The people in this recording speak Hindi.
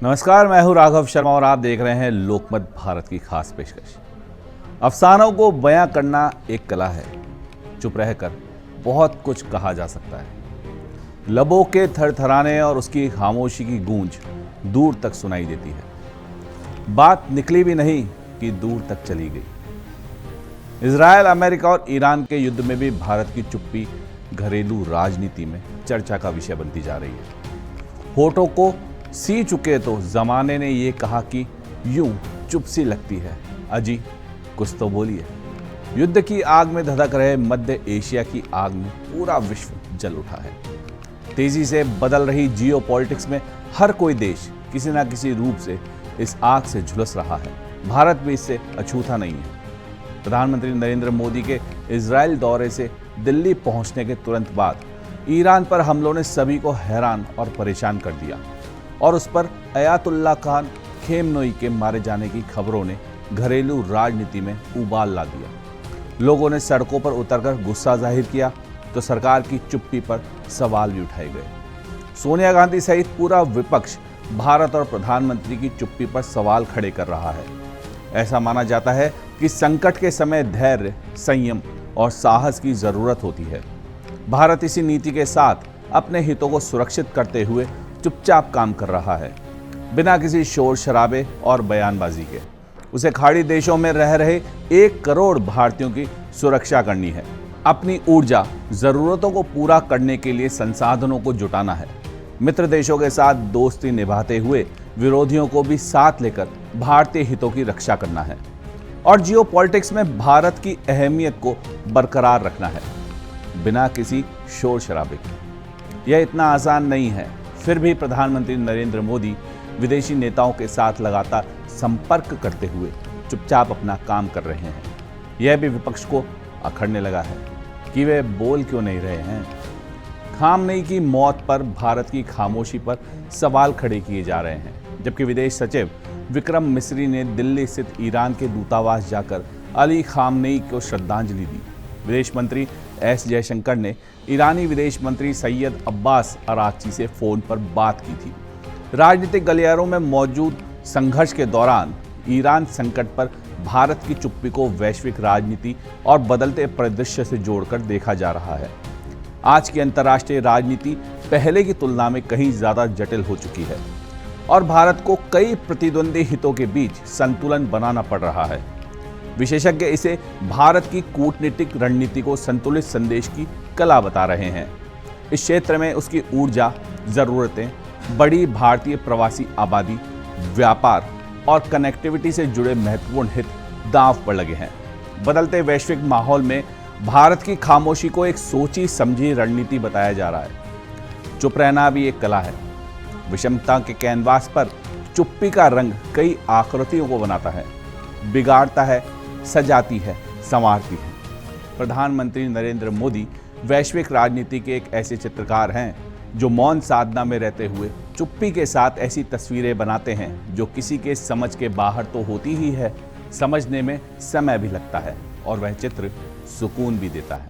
नमस्कार, मैं हूं राघव शर्मा और आप देख रहे हैं लोकमत भारत की खास पेशकश। अफसानों को बयां करना एक कला है। चुप रहकर बहुत कुछ कहा जा सकता है। लबों के थरथराने और उसकी खामोशी की गूंज दूर तक सुनाई देती है। बात निकली भी नहीं कि दूर तक चली गई। इजरायल, अमेरिका और ईरान के युद्ध में भी भारत की चुप्पी घरेलू राजनीति में चर्चा का विषय बनती जा रही है। होठों को सी चुके तो जमाने ने ये कहा कि यूं चुप सी लगती है, अजी कुछ तो बोलिए। युद्ध की आग में धधक रहे मध्य एशिया की आग में पूरा विश्व जल उठा है। तेजी से बदल रही जियोपॉलिटिक्स में हर कोई देश किसी न किसी रूप से इस आग से झुलस रहा है। भारत भी इससे अछूता नहीं है। प्रधानमंत्री नरेंद्र मोदी के इजरायल दौरे से दिल्ली पहुंचने के तुरंत बाद ईरान पर हमलों ने सभी को हैरान और परेशान कर दिया और उस पर अयातुल्ला खान खेमनोई के मारे जाने की खबरों ने घरेलू राजनीति में उबाल ला दिया। लोगों ने सड़कों पर उतरकर गुस्सा जाहिर किया तो सरकार की चुप्पी पर सवाल भी उठाए गए। सोनिया गांधी सहित पूरा विपक्ष भारत और प्रधानमंत्री की चुप्पी पर सवाल खड़े कर रहा है। ऐसा माना जाता है कि संकट के समय धैर्य, संयम और साहस की जरूरत होती है। भारत इसी नीति के साथ अपने हितों को सुरक्षित करते हुए चुपचाप काम कर रहा है, बिना किसी शोर शराबे और बयानबाजी के। उसे खाड़ी देशों में रह रहे 1 करोड़ भारतीयों की सुरक्षा करनी है। अपनी ऊर्जा जरूरतों को पूरा करने के लिए संसाधनों को जुटाना है। मित्र देशों के साथ दोस्ती निभाते हुए विरोधियों को भी साथ लेकर भारतीय हितों की रक्षा करना है और जियोपॉलिटिक्स में भारत की अहमियत को बरकरार रखना है, बिना किसी शोर शराबे के। यह इतना आसान नहीं है, फिर भी प्रधानमंत्री नरेंद्र मोदी विदेशी नेताओं के साथ लगातार संपर्क करते हुए चुपचाप अपना काम कर रहे हैं। यह भी विपक्ष को अखड़ने लगा है कि वे बोल क्यों नहीं रहे हैं। खामनेई की मौत पर भारत की खामोशी पर सवाल खड़े किए जा रहे हैं, जबकि विदेश सचिव विक्रम मिस्री ने दिल्ली स्थित ईरान के दूतावास जाकर अली खामनेई को श्रद्धांजलि दी। विदेश मंत्री एस जयशंकर ने ईरानी विदेश मंत्री सैयद अब्बास अरागची से फोन पर बात की थी। राजनीतिक गलियारों में मौजूद संघर्ष के दौरान ईरान संकट पर भारत की चुप्पी को वैश्विक राजनीति और बदलते परिदृश्य से जोड़कर देखा जा रहा है। आज की अंतर्राष्ट्रीय राजनीति पहले की तुलना में कहीं ज्यादा जटिल हो चुकी है और भारत को कई प्रतिद्वंदी हितों के बीच संतुलन बनाना पड़ रहा है। विशेषज्ञ इसे भारत की कूटनीतिक रणनीति को संतुलित संदेश की कला बता रहे हैं। इस क्षेत्र में उसकी ऊर्जा, जरूरतें, बड़ी भारतीय प्रवासी आबादी, व्यापार और कनेक्टिविटी से जुड़े महत्वपूर्ण हित दांव पर लगे हैं। बदलते वैश्विक माहौल में भारत की खामोशी को एक सोची समझी रणनीति बताया जा रहा है। चुप रहना भी एक कला है। विषमता के कैनवास पर चुप्पी का रंग कई आकृतियों को बनाता है, बिगाड़ता है, सजाती है, संवारती है। प्रधानमंत्री नरेंद्र मोदी वैश्विक राजनीति के एक ऐसे चित्रकार हैं जो मौन साधना में रहते हुए चुप्पी के साथ ऐसी तस्वीरें बनाते हैं जो किसी के समझ के बाहर तो होती ही है, समझने में समय भी लगता है और वह चित्र सुकून भी देता है।